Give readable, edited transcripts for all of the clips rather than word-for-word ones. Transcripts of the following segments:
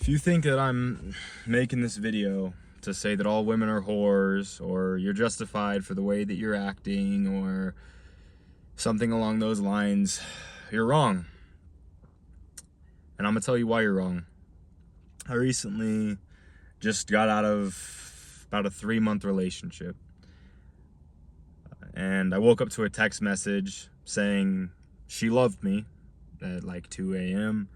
If you think that I'm making this video to say that all women are whores, or you're justified for the way that you're acting, or something along those lines, you're wrong. And I'm gonna tell you why you're wrong. I recently just got out of about a 3-month relationship. And I woke up to a text message saying she loved me at like 2 a.m.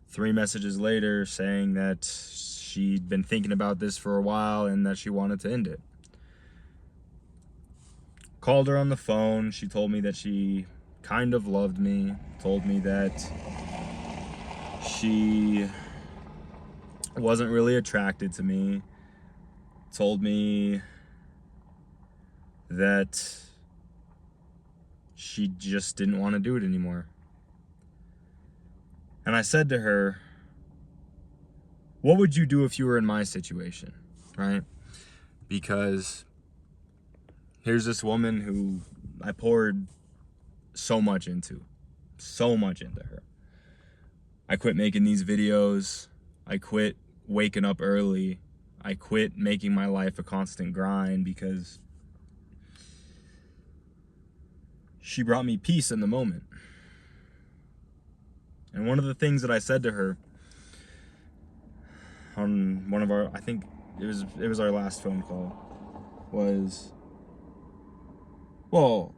3 messages later saying that she'd been thinking about this for a while and that she wanted to end it. Called her on the phone. She told me that she kind of loved me. Told me that she wasn't really attracted to me. Told me that she just didn't want to do it anymore. And I said to her, what would you do if you were in my situation, right? Because here's this woman who I poured so much into her. I quit making these videos. I quit waking up early. I quit making my life a constant grind because she brought me peace in the moment. And one of the things that I said to her on one of our, I think it was our last phone call, was, well,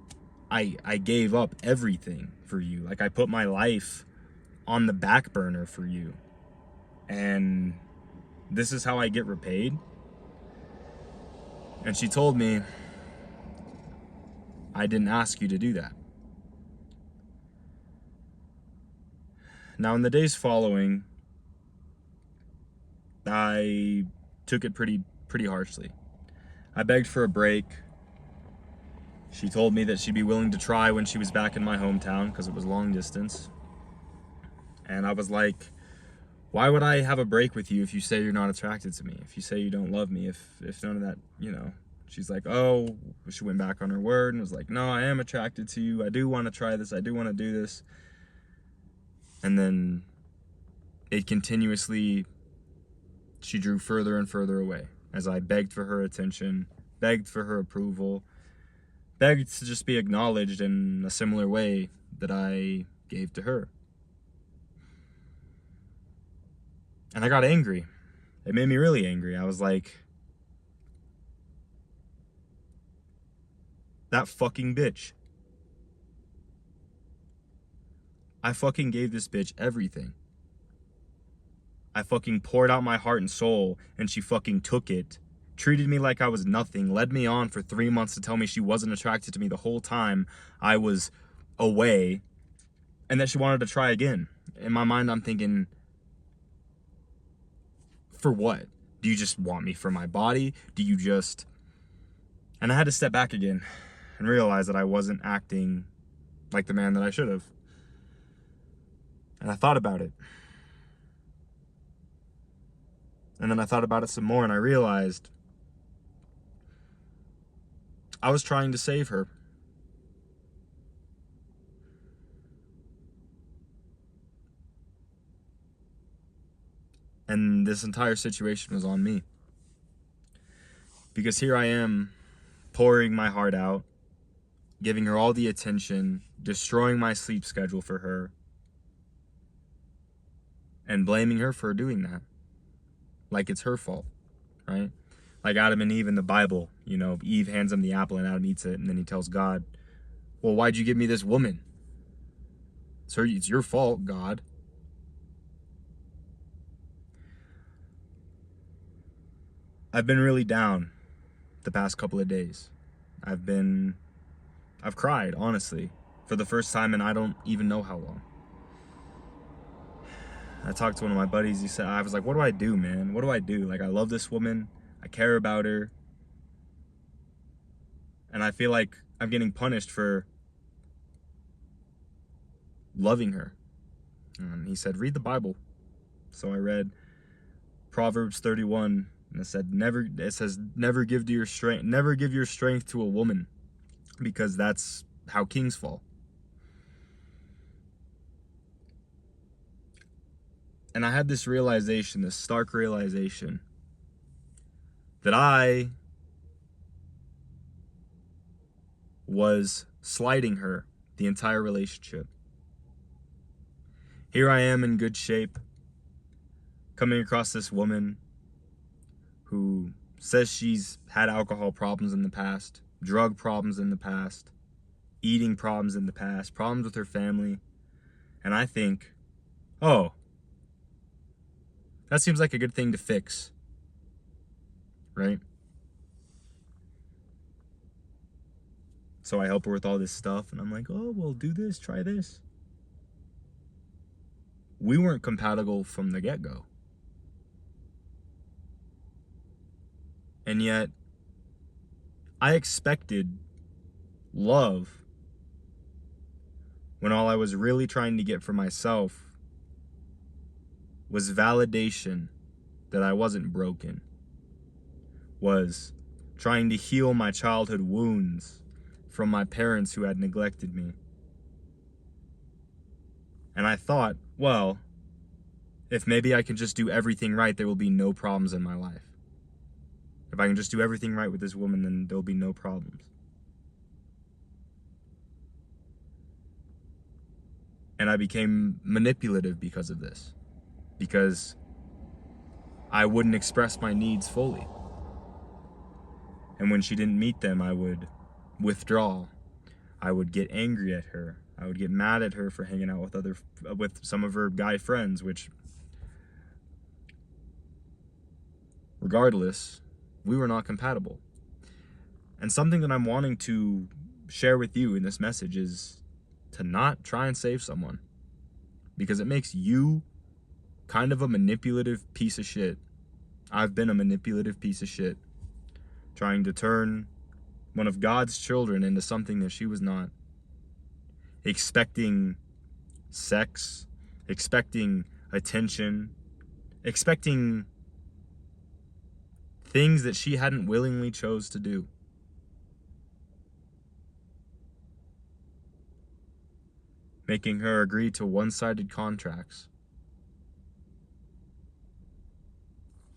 I gave up everything for you. Like, I put my life on the back burner for you. And this is how I get repaid. And she told me, I didn't ask you to do that. Now, in the days following, I took it pretty harshly. I begged for a break. She told me that she'd be willing to try when she was back in my hometown because it was long distance. And I was like, why would I have a break with you if you say you're not attracted to me? If you say you don't love me? If none of that, you know. She's like, oh, she went back on her word and was like, no, I am attracted to you. I do want to try this. I do want to do this. And then it continuously, she drew further and further away as I begged for her attention, begged for her approval, begged to just be acknowledged in a similar way that I gave to her. And I got angry. It made me really angry. I was like, that fucking bitch. I fucking gave this bitch everything. I fucking poured out my heart and soul, and she fucking took it, treated me like I was nothing, led me on for 3 months to tell me she wasn't attracted to me the whole time I was away, and that she wanted to try again. In my mind, I'm thinking, for what? Do you just want me for my body? Do you just... And I had to step back again and realize that I wasn't acting like the man that I should have. And I thought about it. And then I thought about it some more, and I realized I was trying to save her. And this entire situation was on me. Because here I am, pouring my heart out, giving her all the attention, destroying my sleep schedule for her, and blaming her for doing that. Like it's her fault, right? Like Adam and Eve in the Bible, you know, Eve hands him the apple and Adam eats it, and then he tells God, well, why'd you give me this woman? It's your fault, God. I've been really down the past couple of days. I've cried, honestly, for the first time in I don't even know how long. I talked to one of my buddies. He said, I was like, what do I do, man? What do I do? Like, I love this woman. I care about her. And I feel like I'm getting punished for loving her. And he said, read the Bible. So I read Proverbs 31, and it says, never give your strength to a woman, because that's how kings fall. And I had this realization, this stark realization, that I was slighting her the entire relationship. Here I am in good shape, coming across this woman who says she's had alcohol problems in the past, drug problems in the past, eating problems in the past, problems with her family. And I think, oh, that seems like a good thing to fix, right? So I help her with all this stuff, and I'm like, oh, well, do this, try this. We weren't compatible from the get-go. And yet, I expected love when all I was really trying to get for myself was validation that I wasn't broken, was trying to heal my childhood wounds from my parents who had neglected me. And I thought, well, if maybe I can just do everything right, there will be no problems in my life. If I can just do everything right with this woman, then there'll be no problems. And I became manipulative because of this. Because I wouldn't express my needs fully. And when she didn't meet them, I would withdraw. I would get angry at her. I would get mad at her for hanging out with some of her guy friends, which, regardless, we were not compatible. And something that I'm wanting to share with you in this message is to not try and save someone, because it makes you kind of a manipulative piece of shit. I've been a manipulative piece of shit, trying to turn one of God's children into something that she was not, expecting sex, expecting attention, expecting things that she hadn't willingly chose to do. Making her agree to one-sided contracts.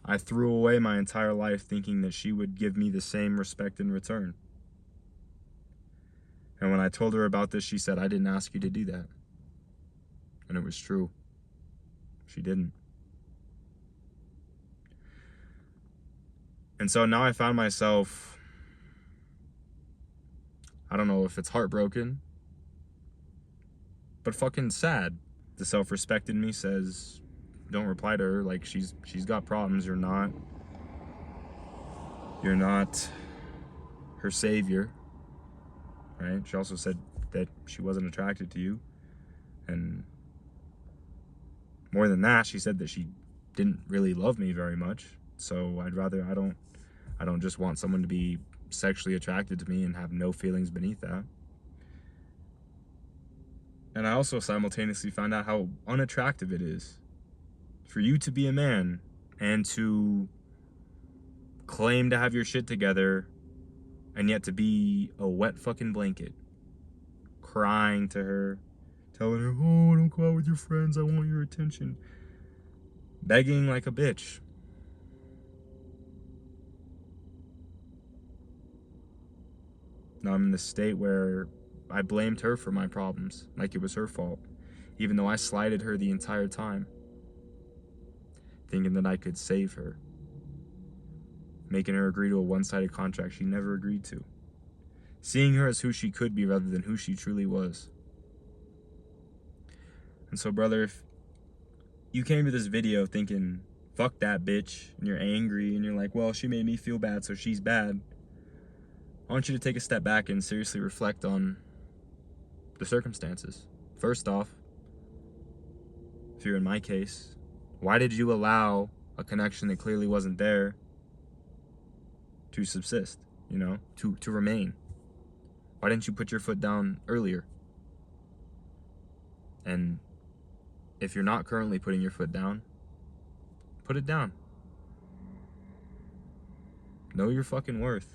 I threw away my entire life thinking that she would give me the same respect in return. And when I told her about this, she said, I didn't ask you to do that. And it was true. She didn't. And so now I found myself, I don't know if it's heartbroken, but fucking sad. The self-respect in me says, don't reply to her. Like, she's got problems. You're not her savior, right? She also said that she wasn't attracted to you. And more than that, she said that she didn't really love me very much. So I don't just want someone to be sexually attracted to me and have no feelings beneath that. And I also simultaneously found out how unattractive it is for you to be a man and to claim to have your shit together and yet to be a wet fucking blanket, crying to her, telling her, oh, don't go out with your friends, I want your attention, begging like a bitch. Now I'm in this state where I blamed her for my problems, like it was her fault, even though I slighted her the entire time, thinking that I could save her, making her agree to a one-sided contract she never agreed to, seeing her as who she could be rather than who she truly was. And so, brother, if you came to this video thinking, fuck that bitch, and you're angry, and you're like, well, she made me feel bad, so she's bad, I want you to take a step back and seriously reflect on the circumstances. First off, if you're in my case, why did you allow a connection that clearly wasn't there to subsist, to remain? Why didn't you put your foot down earlier? And if you're not currently putting your foot down, put it down. Know your fucking worth.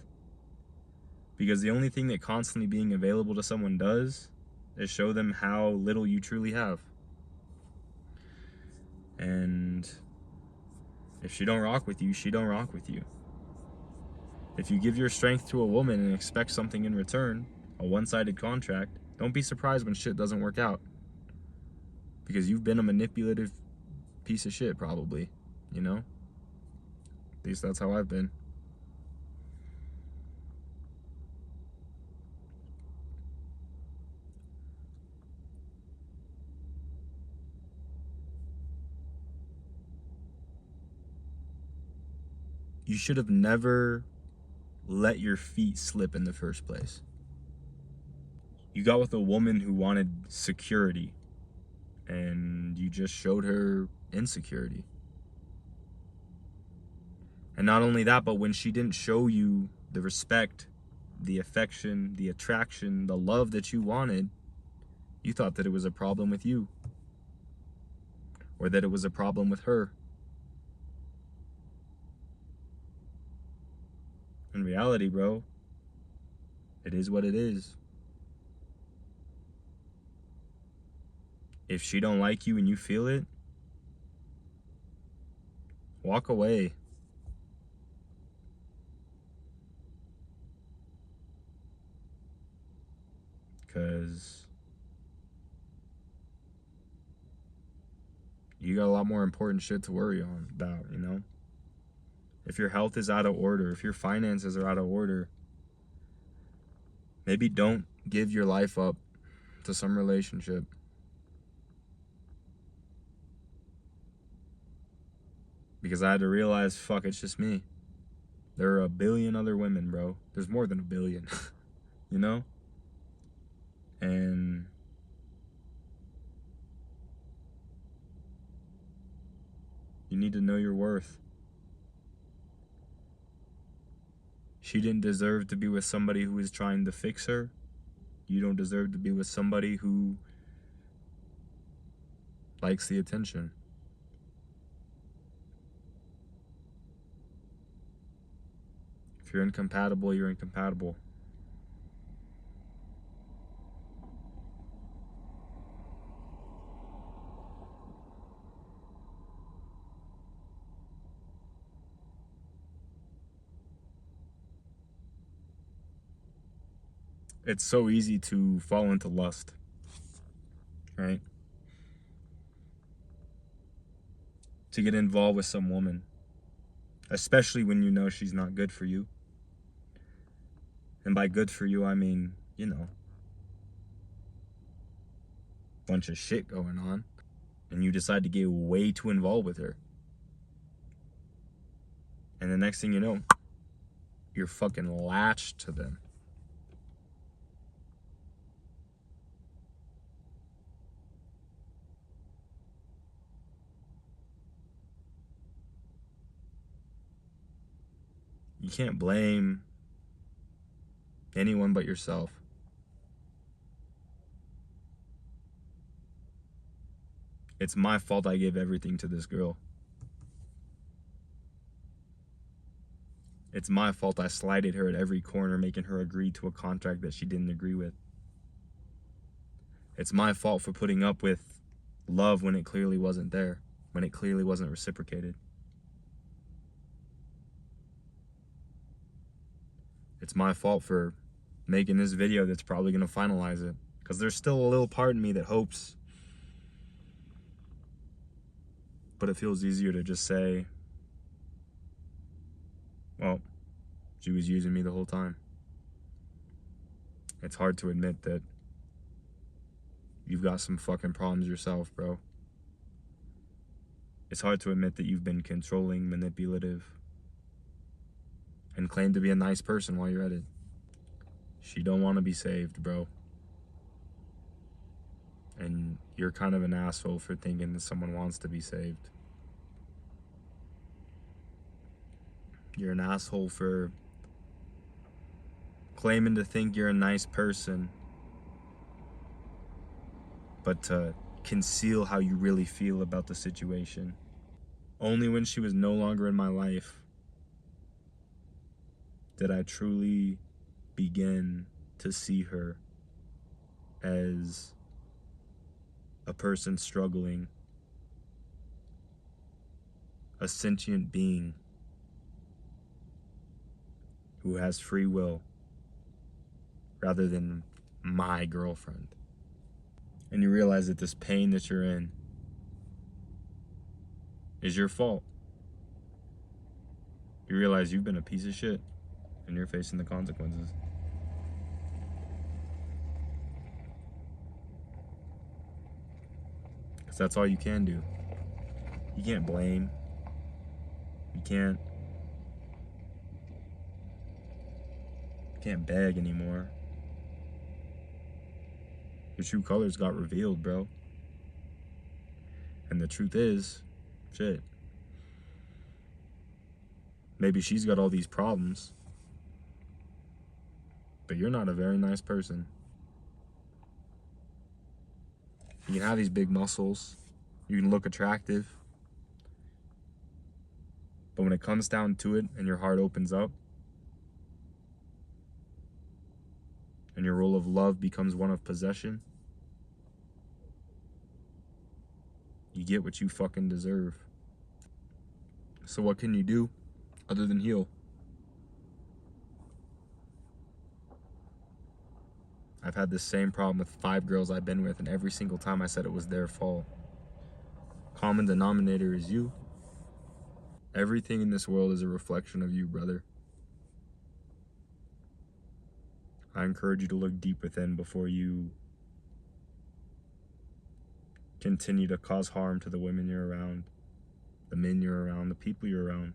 Because the only thing that constantly being available to someone does is show them how little you truly have. And if she don't rock with you, she don't rock with you. If you give your strength to a woman and expect something in return, a one-sided contract, don't be surprised when shit doesn't work out. Because you've been a manipulative piece of shit, probably. You know? At least that's how I've been. You should have never let your feet slip in the first place. You got with a woman who wanted security, and you just showed her insecurity. And not only that, but when she didn't show you the respect, the affection, the attraction, the love that you wanted, you thought that it was a problem with you, or that it was a problem with her. In reality, bro, it is what it is. If she don't like you and you feel it, walk away. Because you got a lot more important shit to worry about, you know? If your health is out of order, if your finances are out of order, maybe don't give your life up to some relationship. Because I had to realize, fuck, it's just me. There are a billion other women, bro. There's more than a billion, you know? And you need to know your worth. She didn't deserve to be with somebody who is trying to fix her. You don't deserve to be with somebody who likes the attention. If you're incompatible, you're incompatible. It's so easy to fall into lust, right? To get involved with some woman, especially when you know she's not good for you. And by good for you, I mean, you know, bunch of shit going on, and you decide to get way too involved with her. And the next thing you know, you're fucking latched to them. You can't blame anyone but yourself. It's my fault I gave everything to this girl. It's my fault I slighted her at every corner, making her agree to a contract that she didn't agree with. It's my fault for putting up with love when it clearly wasn't there, when it clearly wasn't reciprocated. It's my fault for making this video that's probably going to finalize it. Because there's still a little part in me that hopes. But it feels easier to just say, well, she was using me the whole time. It's hard to admit that you've got some fucking problems yourself, bro. It's hard to admit that you've been controlling, manipulative, and claim to be a nice person while you're at it. She don't want to be saved, bro. And you're kind of an asshole for thinking that someone wants to be saved. You're an asshole for claiming to think you're a nice person, but to conceal how you really feel about the situation. Only when she was no longer in my life did I truly begin to see her as a person struggling a sentient being who has free will rather than my girlfriend. And you realize that this pain that you're in is your fault. You realize you've been a piece of shit and you're facing the consequences. Because that's all you can do. You can't blame. You can't beg anymore. Your true colors got revealed, bro. And the truth is, shit, maybe she's got all these problems, but you're not a very nice person. You can have these big muscles, you can look attractive, but when it comes down to it and your heart opens up and your role of love becomes one of possession, you get what you fucking deserve. So what can you do other than heal? I've had this same problem with 5 girls I've been with, and every single time I said it was their fault. Common denominator is you. Everything in this world is a reflection of you, brother. I encourage you to look deep within before you continue to cause harm to the women you're around, the men you're around, the people you're around.